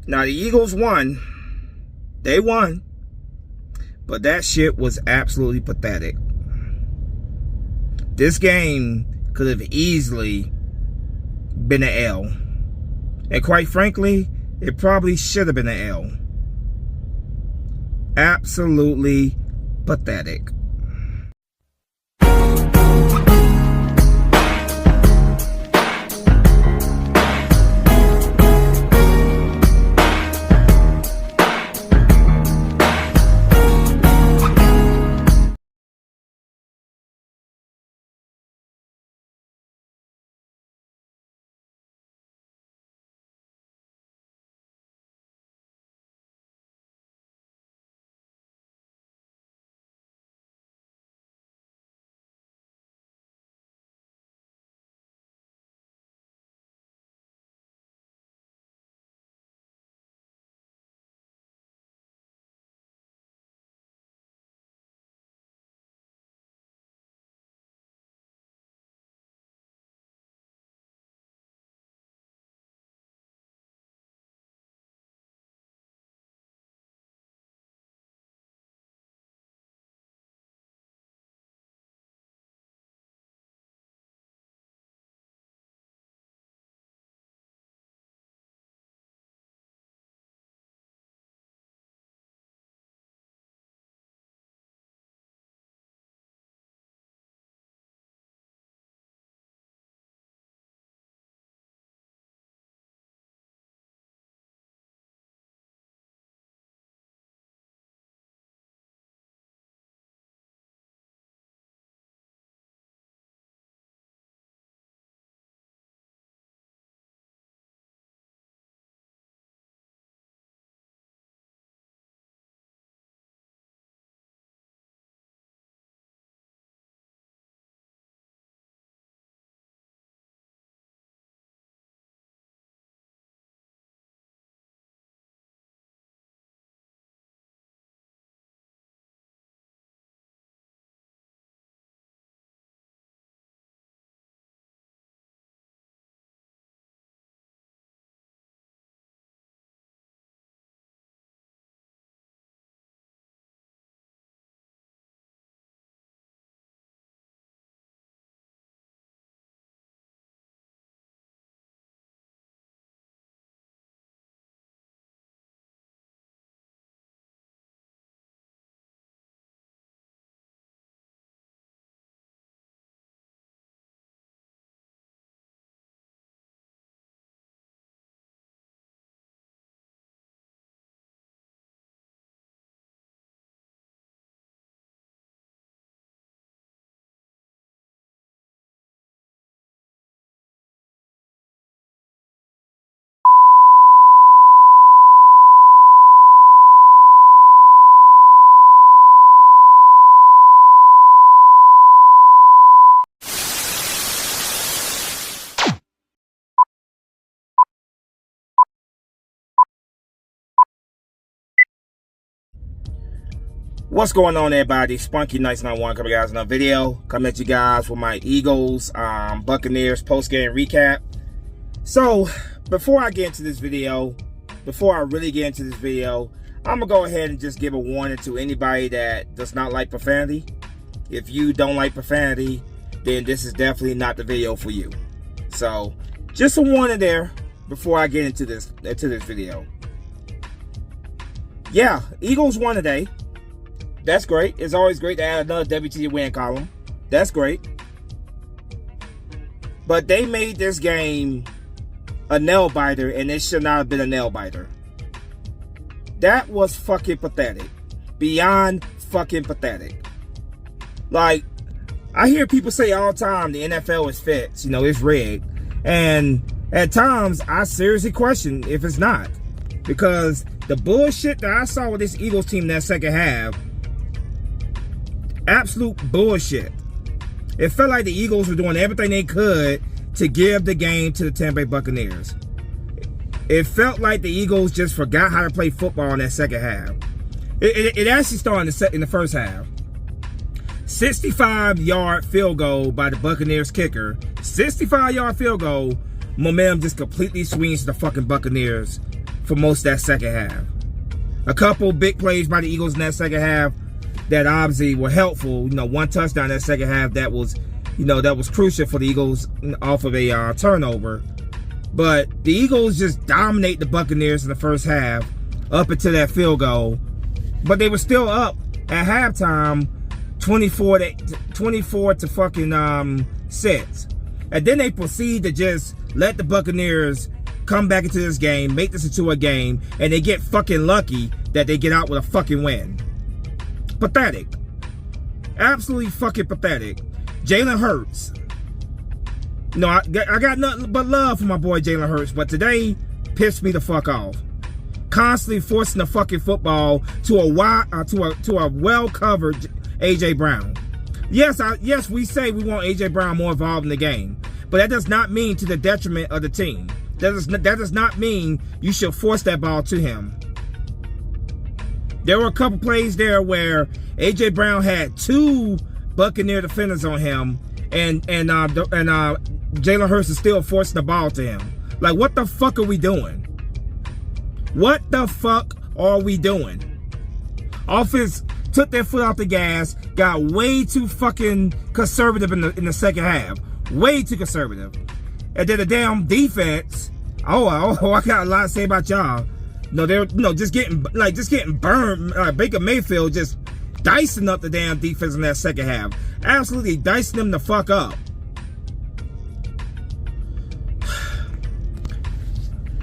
Now, the Eagles won. They won. But that shit was absolutely pathetic. This game could have easily been an L. And quite frankly, it probably should have been an L. Absolutely pathetic. What's going on, everybody? Spunky Nights 91 coming guys another video. Coming at you guys with my Eagles Buccaneers post-game recap. So before I get into this video, I'm gonna go ahead and just give a warning to anybody that does not like profanity. If you don't like profanity, then this is definitely not the video for you. So just a warning there before I get into this video. Yeah, Eagles won today. That's great. It's always great to add another W to your win column. That's great. But they made this game a nail biter, and it should not have been a nail biter. That was fucking pathetic. Beyond fucking pathetic. Like, I hear people say all the time the NFL is fixed, you know, it's rigged. And at times, I seriously question if it's not. Because the bullshit that I saw with this Eagles team in that second half, absolute bullshit. It felt like the Eagles were doing everything they could to give the game to the Tampa Bay Buccaneers. It felt like the Eagles just forgot how to play football in that second half. It actually started in the first half. 65-yard field goal by the Buccaneers kicker. 65-yard field goal. Momentum just completely swings to the fucking Buccaneers for most of that second half. A couple big plays by the Eagles in that second half that obviously were helpful. You know, one touchdown in that second half that was, you know, that was crucial for the Eagles off of a turnover. But the Eagles just dominate the Buccaneers in the first half up until that field goal. But they were still up at halftime 24 to fucking 6. And then they proceed to just let the Buccaneers come back into this game, make this into a game, and they get fucking lucky that they get out with a fucking win. Pathetic. Absolutely fucking pathetic. Jalen Hurts. No, I got nothing but love for my boy Jalen Hurts, but today pissed me the fuck off. Constantly forcing the fucking football to a well-covered AJ Brown. Yes, we say we want AJ Brown more involved in the game, but that does not mean to the detriment of the team. That does not mean you should force that ball to him. There were a couple plays there where AJ Brown had 2 Buccaneer defenders on him, and Jalen Hurts is still forcing the ball to him. Like, what the fuck are we doing? What the fuck are we doing? Offense took their foot off the gas, got way too fucking conservative in the second half. Way too conservative. And then the damn defense, I got a lot to say about y'all. No, they're just getting burned. Baker Mayfield just dicing up the damn defense in that second half. Absolutely dicing them the fuck up.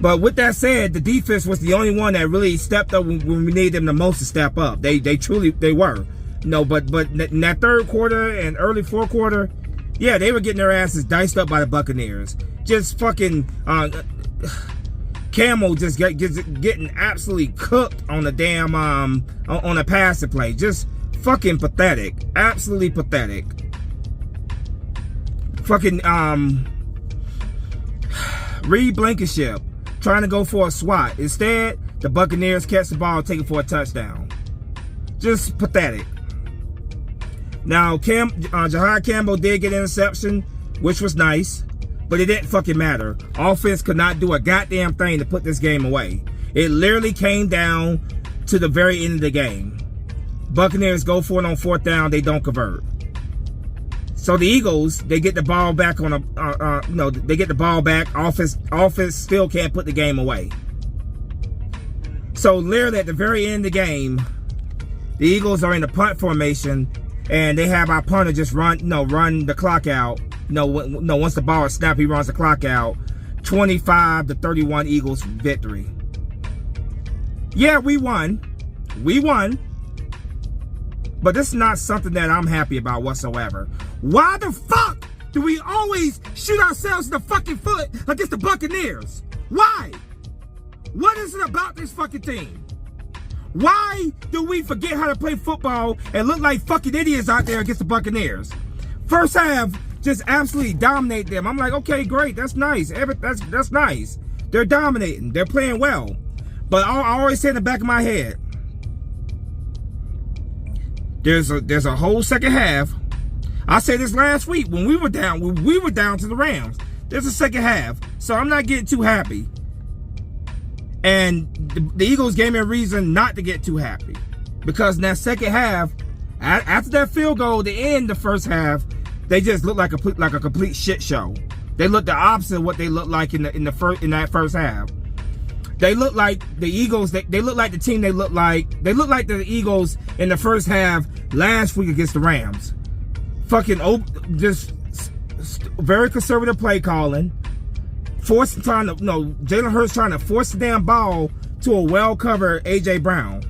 But with that said, the defense was the only one that really stepped up when we needed them the most to step up. They truly were. No, but in that third quarter and early fourth quarter, yeah, they were getting their asses diced up by the Buccaneers. Just fucking Camel just getting absolutely cooked on the damn on a passing play. Just fucking pathetic. Absolutely pathetic. Fucking Reed Blankenship trying to go for a swat. Instead, the Buccaneers catch the ball, take it for a touchdown. Just pathetic. Now, Jahad Campbell did get an interception, which was nice, but it didn't fucking matter. Offense could not do a goddamn thing to put this game away. It literally came down to the very end of the game. Buccaneers go for it on fourth down, they don't convert. So the Eagles, they get the ball back on they get the ball back. Offense still can't put the game away. So literally at the very end of the game, the Eagles are in the punt formation, and they have our punter just run the clock out. Once the ball is snapped, he runs the clock out. 25-31 Eagles victory. Yeah, we won. We won. But this is not something that I'm happy about whatsoever. Why the fuck do we always shoot ourselves in the fucking foot against the Buccaneers? Why? What is it about this fucking team? Why do we forget how to play football and look like fucking idiots out there against the Buccaneers? First half, just absolutely dominate them. I'm like, okay, great, that's nice. That's nice. They're dominating. They're playing well. But I always say in the back of my head, there's a whole second half. I said this last week when we were down to the Rams. There's a second half, so I'm not getting too happy. And the Eagles gave me a reason not to get too happy, because in that second half, after that field goal to end the first half, they just looked like a complete shit show. They looked the opposite of what they looked like in that first half. They look like the Eagles. They look like the team they look like. They look like the Eagles in the first half last week against the Rams. Fucking just very conservative play calling. Jalen Hurts trying to force the damn ball to a well-covered AJ Brown.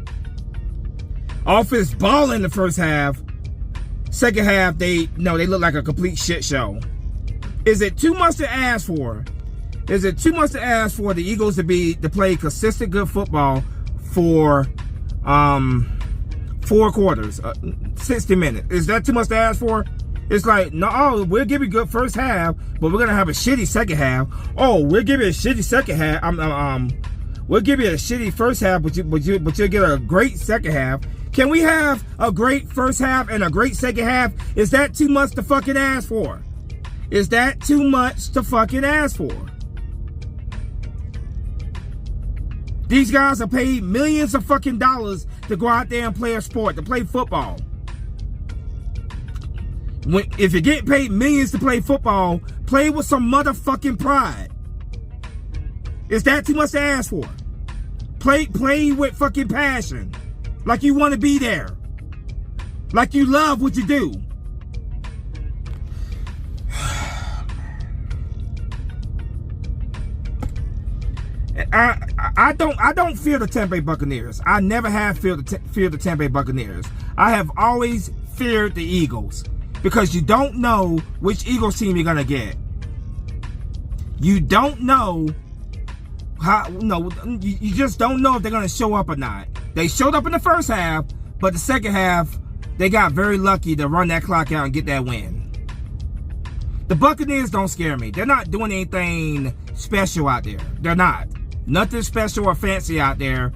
Offense ball in the first half. Second half, they look like a complete shit show. Is it too much to ask for? Is it too much to ask for the Eagles to play consistent good football for 4 quarters, 60 minutes? Is that too much to ask for? It's like, no, we'll give you a good first half, but we're gonna have a shitty second half. Oh, we'll give you a shitty second half. We'll give you a shitty first half, but you'll get a great second half. Can we have a great first half and a great second half? Is that too much to fucking ask for? Is that too much to fucking ask for? These guys are paid millions of fucking dollars to go out there and play a sport, to play football. If you get paid millions to play football, play with some motherfucking pride. Is that too much to ask for? Play with fucking passion. Like you want to be there. Like you love what you do. I don't fear the Tampa Bay Buccaneers. I never have feared the Tampa Bay Buccaneers. I have always feared the Eagles, because you don't know which Eagles team you're gonna get. You don't know how. No, you just don't know if they're gonna show up or not. They showed up in the first half, but the second half they got very lucky to run that clock out and get that win. The Buccaneers don't scare me. They're not doing anything special out there. They're not. Nothing special or fancy out there.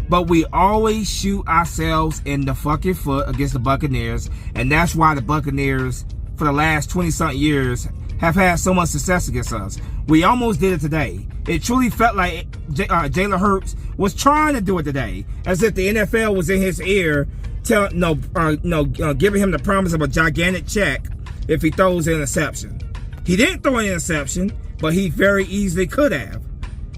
But we always shoot ourselves in the fucking foot against the Buccaneers. And that's why the Buccaneers, for the last 20-something years, have had so much success against us. We almost did it today. It truly felt like Jalen Hurts was trying to do it today. As if the NFL was in his ear, giving him the promise of a gigantic check if he throws an interception. He didn't throw an interception, but he very easily could have.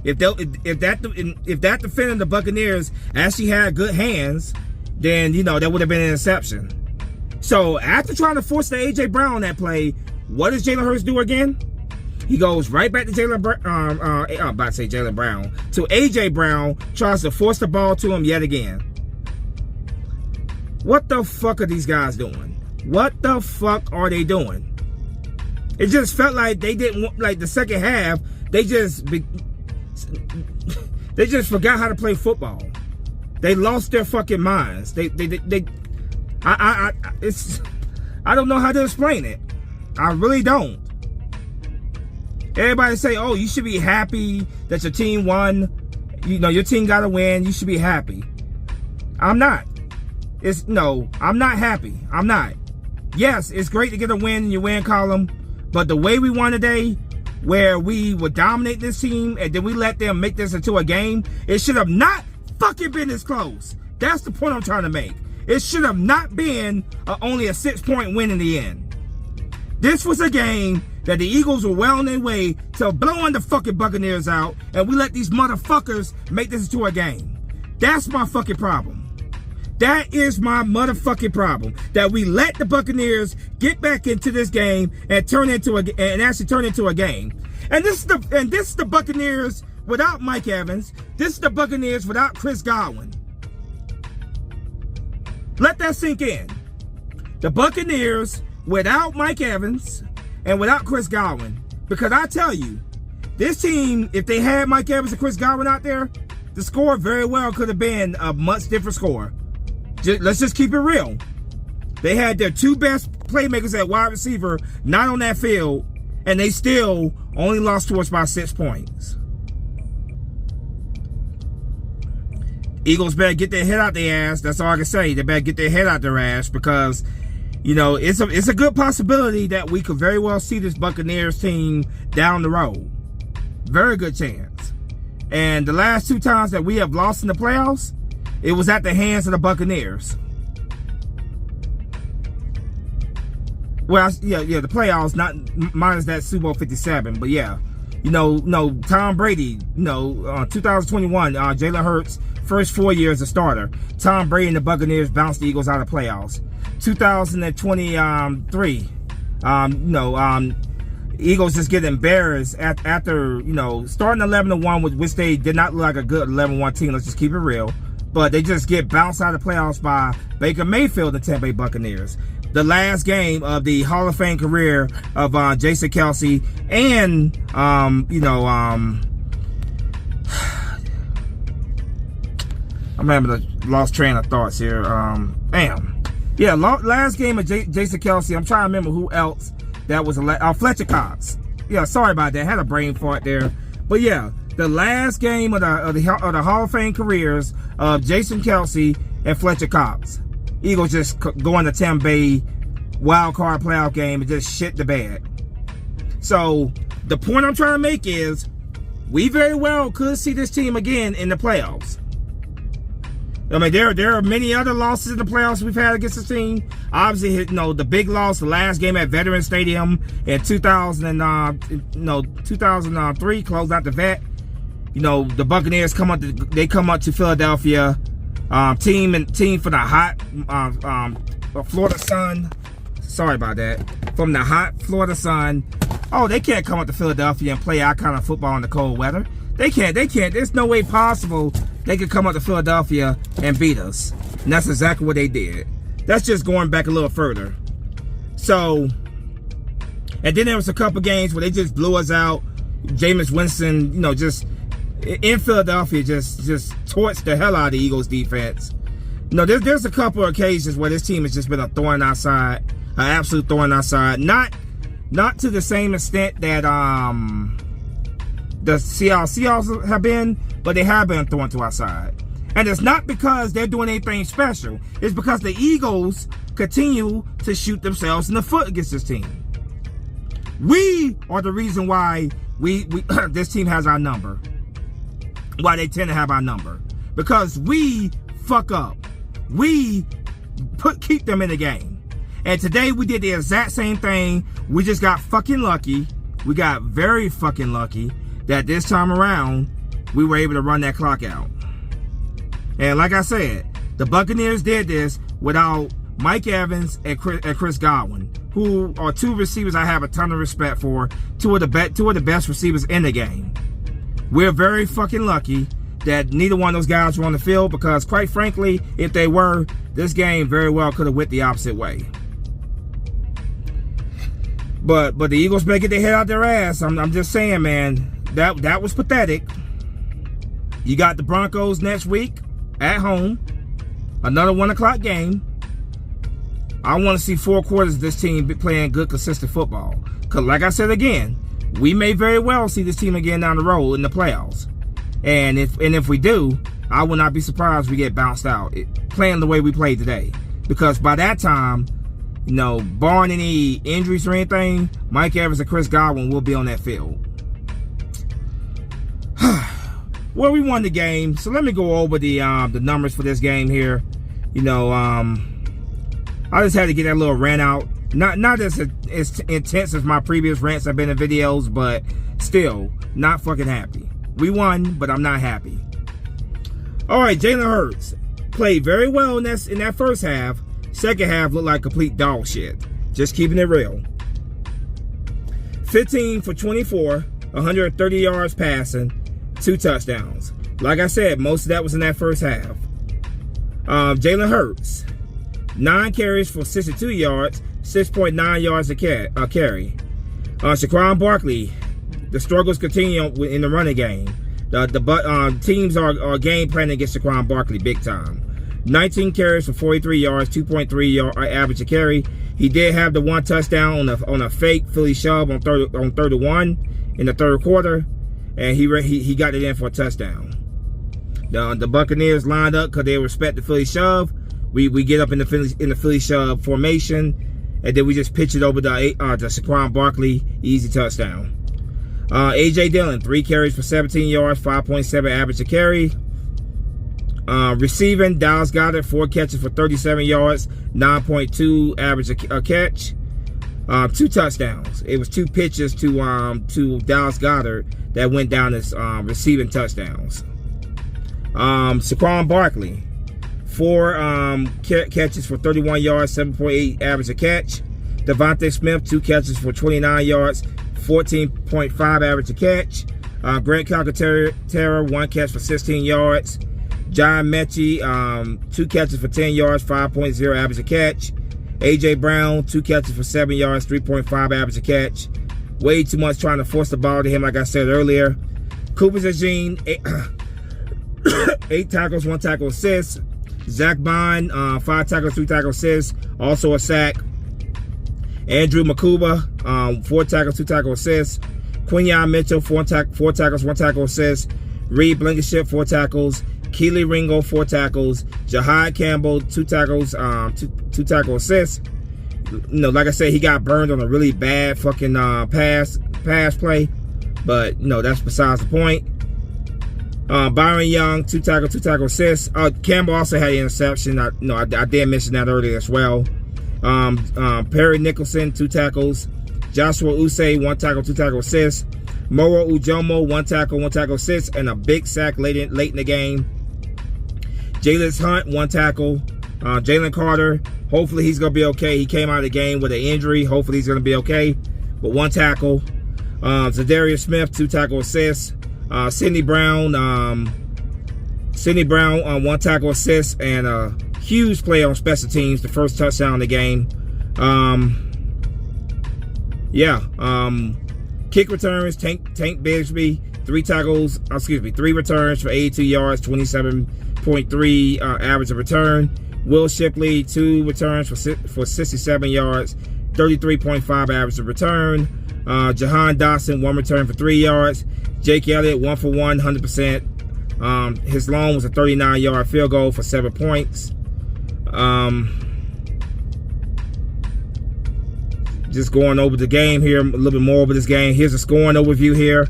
If that defender, the Buccaneers, actually had good hands, then, you know, that would have been an interception. So after trying to force the A.J. Brown on that play, what does Jalen Hurts do again? He goes right back to I'm about to say Jalen Brown, to A.J. Brown, tries to force the ball to him yet again. What the fuck are these guys doing? What the fuck are they doing? It just felt like they didn't want, like the second half, they just forgot how to play football. They lost their fucking minds. I don't know how to explain it. I really don't. Everybody say, oh, you should be happy that your team won. You know, your team got to win. You should be happy. I'm not. I'm not happy. I'm not. Yes, it's great to get a win in your win column, but the way we won today, where we would dominate this team and then we let them make this into a game, it should have not fucking been this close. That's the point I'm trying to make. It should have not been only a 6-point win in the end. This was a game that the Eagles were well on their way to blowing the fucking Buccaneers out, and we let these motherfuckers make this into a game. That's my fucking problem. That is my motherfucking problem. That we let the Buccaneers get back into this game and actually turn into a game. And this is the Buccaneers without Mike Evans. This is the Buccaneers without Chris Godwin. Let that sink in. The Buccaneers without Mike Evans and without Chris Godwin. Because I tell you, this team, if they had Mike Evans and Chris Godwin out there, the score very well could have been a much different score. Let's just keep it real. They had their two best playmakers at wide receiver not on that field, and they still only lost to us by 6 points. Eagles better get their head out their ass. That's all I can say. They better get their head out their ass, because, you know, it's a good possibility that we could very well see this Buccaneers team down the road. Very good chance. And the last 2 times that we have lost in the playoffs, it was at the hands of the Buccaneers. Well, yeah, the playoffs, not minus that Super Bowl 57, but yeah. You know, Tom Brady, 2021, Jalen Hurts, first 4 years as a starter. Tom Brady and the Buccaneers bounced the Eagles out of the playoffs. 2023, Eagles just get embarrassed after, starting 11-1, which they did not look like a good 11-1 team. Let's just keep it real. But they just get bounced out of the playoffs by Baker Mayfield and the Tampa Bay Buccaneers. The last game of the Hall of Fame career of Jason Kelce and, I'm having a lost train of thoughts here. Yeah, last game of Jason Kelce. I'm trying to remember who else that was. Fletcher Cox. Yeah, sorry about that. Had a brain fart there. But yeah, the last game of the Hall of Fame careers of Jason Kelce and Fletcher Cox. Eagles just going to Tampa Bay wild card playoff game and just shit the bed. So the point I'm trying to make is, we very well could see this team again in the playoffs. I mean, there are many other losses in the playoffs we've had against this team. Obviously, you know, the big loss, the last game at Veterans Stadium in 2003, closed out the vet. You know, the Buccaneers come up to Philadelphia, team for the hot Florida sun. Sorry about that. From the hot Florida sun. Oh, they can't come up to Philadelphia and play our kind of football in the cold weather. They can't. There's no way possible they could come up to Philadelphia and beat us. And that's exactly what they did. That's just going back a little further. So, and then there was a couple games where they just blew us out. Jameis Winston, you know, just in Philadelphia, just torched the hell out of the Eagles defense. You know, there's a couple of occasions where this team has just been a thorn outside, an absolute thorn outside. Not to the same extent that the Seahawks have been, but they have been thrown to our side. And it's not because they're doing anything special. It's because the Eagles continue to shoot themselves in the foot against this team. We are the reason why we this team has our number. Why they tend to have our number. Because we fuck up. We keep them in the game. And today we did the exact same thing. We just got fucking lucky. We got very fucking lucky that this time around, we were able to run that clock out. And like I said, the Buccaneers did this without Mike Evans and Chris Godwin, who are two receivers I have a ton of respect for, two of the best receivers in the game. We're very fucking lucky that neither one of those guys were on the field, because quite frankly, if they were, this game very well could have went the opposite way. But the Eagles making their head out their ass. I'm just saying, man. That was pathetic. You got the Broncos next week at home. Another 1 o'clock game. I want to see 4 quarters of this team playing good, consistent football. Because like I said again, we may very well see this team again down the road in the playoffs. And if we do, I will not be surprised if we get bounced out playing the way we played today. Because by that time, you know, barring any injuries or anything, Mike Evans and Chris Godwin will be on that field. Well, we won the game, so let me go over the numbers for this game here. You know, I just had to get that little rant out. Not as intense as my previous rants have been in videos, but still not fucking happy. We won, but I'm not happy. All right, Jalen Hurts played very well in that first half. Second half looked like complete dog shit. Just keeping it real. 15 for 24, 130 yards passing, 2 touchdowns. Like I said, most of that was in that first half. Jalen Hurts, 9 carries for 62 yards, 6.9 yards a carry. Saquon Barkley, the struggles continue in the running game. The teams are game planning against Saquon Barkley big time. 19 carries for 43 yards, 2.3 yard average a carry. He did have the 1 touchdown on a fake Philly shove on third and 1 in the third quarter, and he got it in for a touchdown. The Buccaneers lined up because they respect the Philly shove. We get up in the Philly shove formation, and then we just pitch it over to Saquon Barkley, easy touchdown. A.J. Dillon, 3 carries for 17 yards, 5.7 average a carry. Receiving, Dallas Goedert, 4 catches for 37 yards, 9.2 average a catch. 2 touchdowns. It was 2 pitches to Dallas Goedert that went down as receiving touchdowns. Saquon Barkley, 4 catches for 31 yards, 7.8 average a catch. Devontae Smith, 2 catches for 29 yards, 14.5 average a catch. Grant Calcaterra, 1 catch for 16 yards. John Mechie, 2 catches for 10 yards, 5.0 average a catch. A.J. Brown, 2 catches for 7 yards, 3.5 average a catch. Way too much trying to force the ball to him, like I said earlier. Cooper Zagine, 8 tackles, 1 tackle assist. Zach Bond, 5 tackles, 3 tackle assists, also a sack. Andrew Makuba, 4 tackles, 2 tackle assists. Quinyon Mitchell, 4 tackles, 1 tackle assist. Reed Blankenship, 4 tackles. Keely Ringo, 4 tackles. Jahad Campbell, 2 tackles, 2 tackle assists. You know, like I said, he got burned on a really bad fucking pass play. But that's besides the point. Byron Young, 2 tackle assist. Campbell also had an interception. I did mention that earlier as well. Perry Nicholson, 2 tackles. Joshua Usay, 1 tackle, 2 tackle assist. Moro Ujomo, 1 tackle, 1 tackle assist, and a big sack late in the game. Jalen Hunt, 1 tackle. Jalen Carter, hopefully he's going to be okay. He came out of the game with an injury. Hopefully he's going to be okay. But 1 tackle. Zadarius Smith, 2 tackle assists. Sidney Brown, 1 tackle assist, and a huge play on special teams, the first touchdown of the game. Kick returns, Tank Bigsby, 3 returns for 82 yards, 27.3 average of return. Will Shipley, 2 returns for 67 yards, 33.5 average of return. Jahan Dotson, 1 return for 3 yards. Jake Elliott, 1 for 1, 100%. His long was a 39-yard field goal for 7 points. Just going over the game here, a little bit more over this game. Here's a scoring overview here.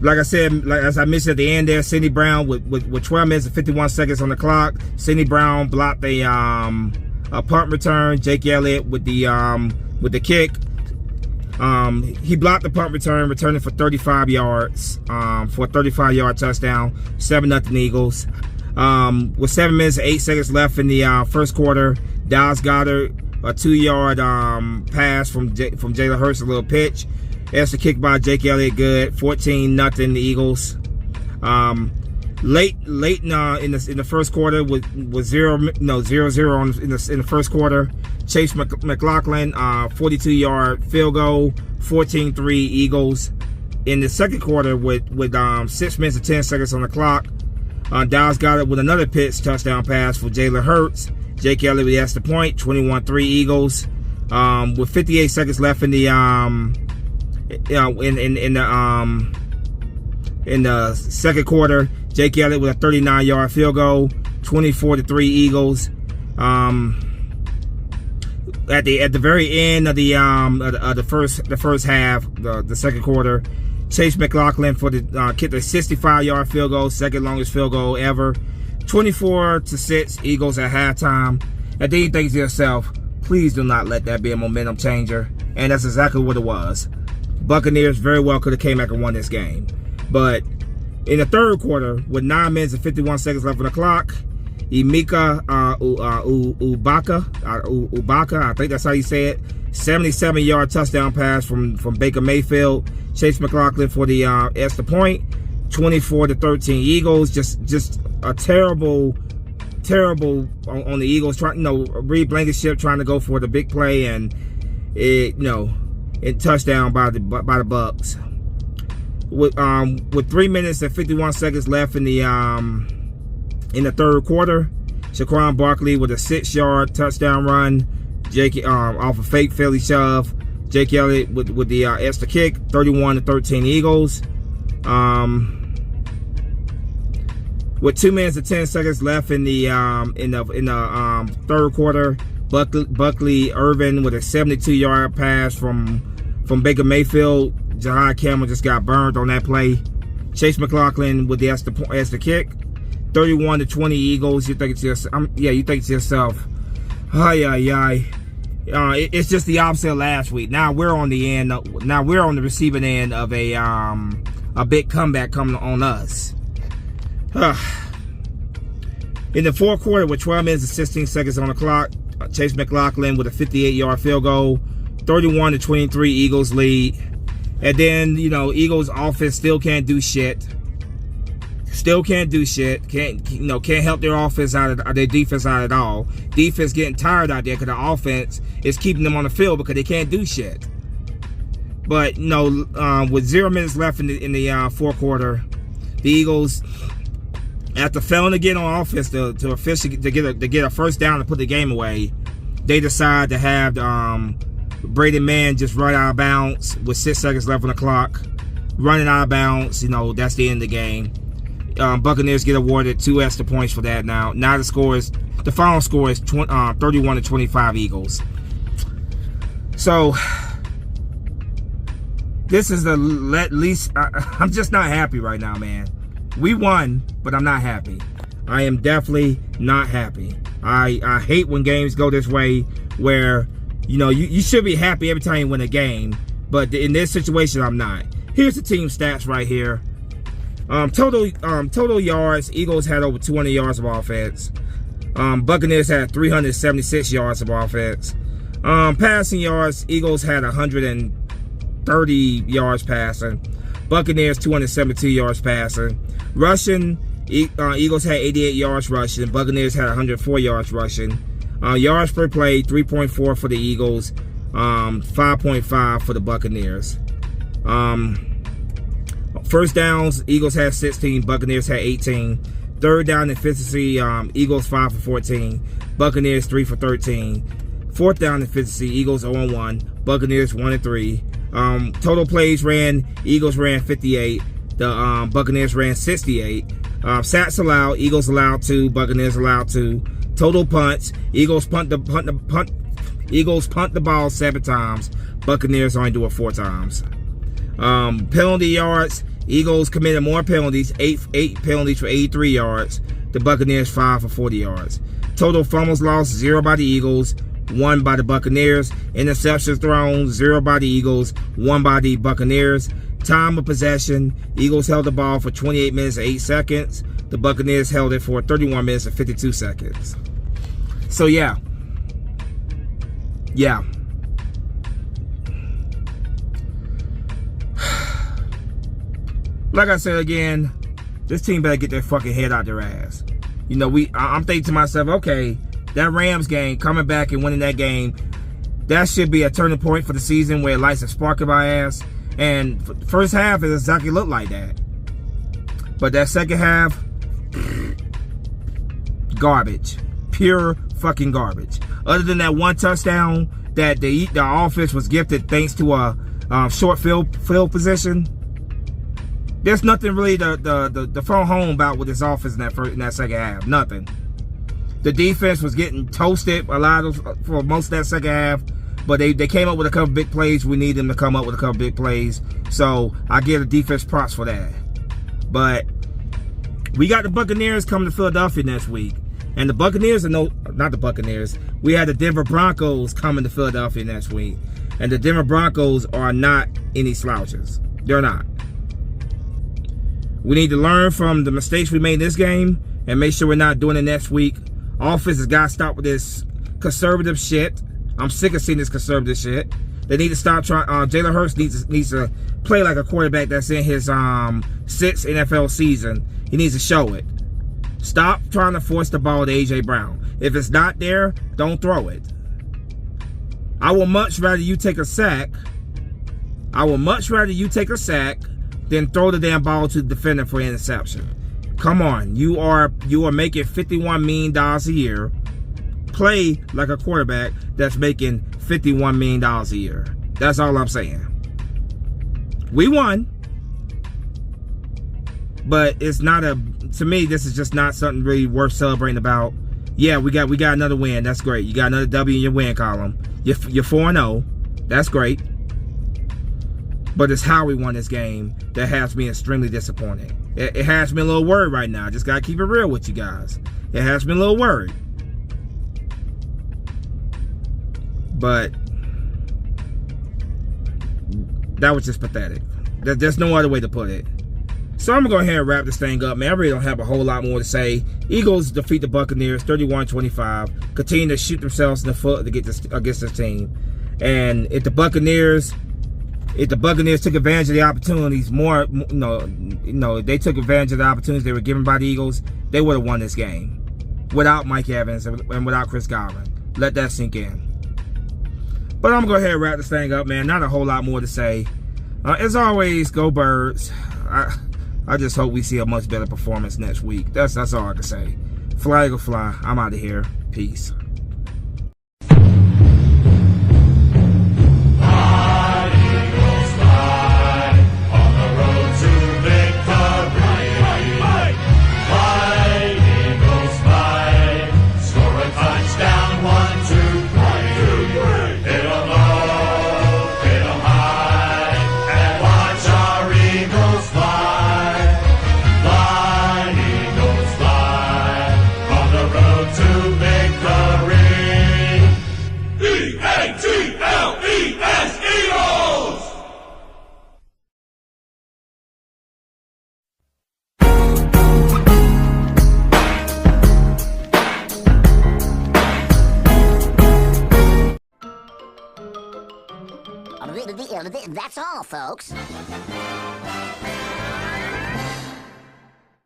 Like I said, as I mentioned at the end there, Sidney Brown with 12 minutes and 51 seconds on the clock. Sidney Brown blocked a punt return. Jake Elliott with the kick. He blocked the punt return, returning for 35 yards for a 35-yard touchdown. 7-0 Eagles. With 7 minutes and 8 seconds left in the first quarter, Dallas Goedert, a 2-yard pass from Jalen Hurts, a little pitch. That's the kick by Jake Elliott, good. 14-0 the Eagles. Late in the first quarter with 0-0 in the first quarter. Chase McLaughlin, 42-yard field goal, 14-3 Eagles. In the second quarter with 6 minutes and 10 seconds on the clock, Dallas Goedert with another pitch touchdown pass for Jalen Hurts. Jake Elliott with the extra point, 21-3 Eagles. With 58 seconds left in the in the second quarter, Jake Elliott with a 39-yard field goal, 24-3 Eagles. At the very end of the first half, the second quarter, Chase McLaughlin for the kicked a 65-yard field goal, second longest field goal ever. 24-6 Eagles at halftime. And then you think to yourself, please do not let that be a momentum changer. And that's exactly what it was. Buccaneers very well could have came back and won this game. But in the third quarter, with 9 minutes and 51 seconds left on the clock, Emeka Ubaka, I think that's how you say it, 77-yard touchdown pass from Baker Mayfield. Chase McLaughlin for the extra point, 24-13 Eagles. Just a terrible on the Eagles. Reed Blankenship trying to go for the big play, and it touchdown by the Bucs. With 3 minutes and 51 seconds left in the third quarter, Saquon Barkley with a 6-yard touchdown run, off a fake Philly shove. Jake Elliott with the extra kick, 31-13 Eagles. With 2 minutes and 10 seconds left in the third quarter, Buckley Irvin with a 72-yard pass from Baker Mayfield. Jahad Campbell just got burned on that play. Chase McLaughlin with the extra kick, 31-20 Eagles. You think to yourself, it's just the opposite of last week. Now we're on the end. Now we're on the receiving end of a big comeback coming on us. In the fourth quarter, with 12 minutes and 16 seconds on the clock, Chase McLaughlin with a 58-yard field goal, 31-23 Eagles lead. And then Eagles offense still can't do shit. Can't help their offense out of their defense out at all. Defense getting tired out there because the offense is keeping them on the field because they can't do shit. But with 0 minutes left in the fourth quarter, the Eagles, after failing to get on offense to get a first down to put the game away, they decide to have Brady Mann just run out of bounds with 6 seconds left on the clock. Running out of bounds, that's the end of the game. Buccaneers get awarded 2 extra points for that. Now the final score is 31-25 Eagles. So this is the least. I'm just not happy right now, man. We won, but I'm not happy. I am definitely not happy. I hate when games go this way, where you should be happy every time you win a game, but in this situation I'm not. Here's the team stats right here. Total yards, Eagles had over 200 yards of offense. Buccaneers had 376 yards of offense. Passing yards, Eagles had 130 yards passing. Buccaneers 272 yards passing. Rushing, Eagles had 88 yards rushing. Buccaneers had 104 yards rushing. Yards per play, 3.4 for the Eagles, 5.5 for the Buccaneers. First downs, Eagles had 16, Buccaneers had 18. Third down efficiency, Eagles 5 for 14, Buccaneers 3 for 13. Fourth down efficiency, Eagles 0-1, Buccaneers 1-3. Total plays ran, Eagles ran 58, the Buccaneers ran 68. Sats allowed, Eagles allowed 2, Buccaneers allowed 2. Total punts, Eagles punt the ball 7 times, Buccaneers only do it 4 times. Penalty yards, Eagles committed more penalties, 8 penalties for 83 yards. The Buccaneers 5 for 40 yards. Total fumbles lost, 0 by the Eagles, 1 by the Buccaneers. Interceptions thrown, 0 by the Eagles, 1 by the Buccaneers. Time of possession, Eagles held the ball for 28 minutes and 8 seconds. The Buccaneers held it for 31 minutes and 52 seconds. So yeah. Like I said again, this team better get their fucking head out their ass. I'm thinking to myself, okay, that Rams game, coming back and winning that game, that should be a turning point for the season where it lights a spark in my ass. And first half, it exactly looked like that. But that second half, garbage. Pure fucking garbage. Other than that one touchdown that the offense was gifted thanks to a short field position, there's nothing really the phone home about with this offense in that second half. Nothing. The defense was getting toasted a lot for most of that second half, but they came up with a couple big plays. We need them to come up with a couple big plays. So I give the defense props for that. But we got the Buccaneers coming to Philadelphia next week. And the Buccaneers are not the Buccaneers. We had the Denver Broncos coming to Philadelphia next week. And the Denver Broncos are not any slouches. They're not. We need to learn from the mistakes we made in this game and make sure we're not doing it next week. Offense has got to stop with this conservative shit. I'm sick of seeing this conservative shit. They need to stop trying. Jalen Hurts needs to play like a quarterback that's in his 6th NFL season. He needs to show it. Stop trying to force the ball to A.J. Brown. If it's not there, don't throw it. I would much rather you take a sack. Then throw the damn ball to the defender for interception. Come on, you are making $51 million a year. Play like a quarterback that's making $51 million a year. That's all I'm saying. We won, but it's not to me, this is just not something really worth celebrating about. Yeah, we got another win. That's great. You got another W in your win column. You're 4-0. That's great. But it's how we won this game that has me extremely disappointed. It has me a little worried right now. I just got to keep it real with you guys. It has me a little worried. But that was just pathetic. There's no other way to put it. So I'm going to go ahead and wrap this thing up, man. I really don't have a whole lot more to say. Eagles defeat the Buccaneers 31-25. Continue to shoot themselves in the foot to get this against this team. And if the Buccaneers took advantage of the opportunities they took advantage of the opportunities they were given by the Eagles, they would have won this game without Mike Evans and without Chris Godwin. Let that sink in. But I'm going to go ahead and wrap this thing up, man. Not a whole lot more to say. As always, go Birds. I just hope we see a much better performance next week. That's all I can say. Fly, go fly. I'm out of here. Peace. Touchdown, 1, 2, 3. Hit 'em all. That's all, folks.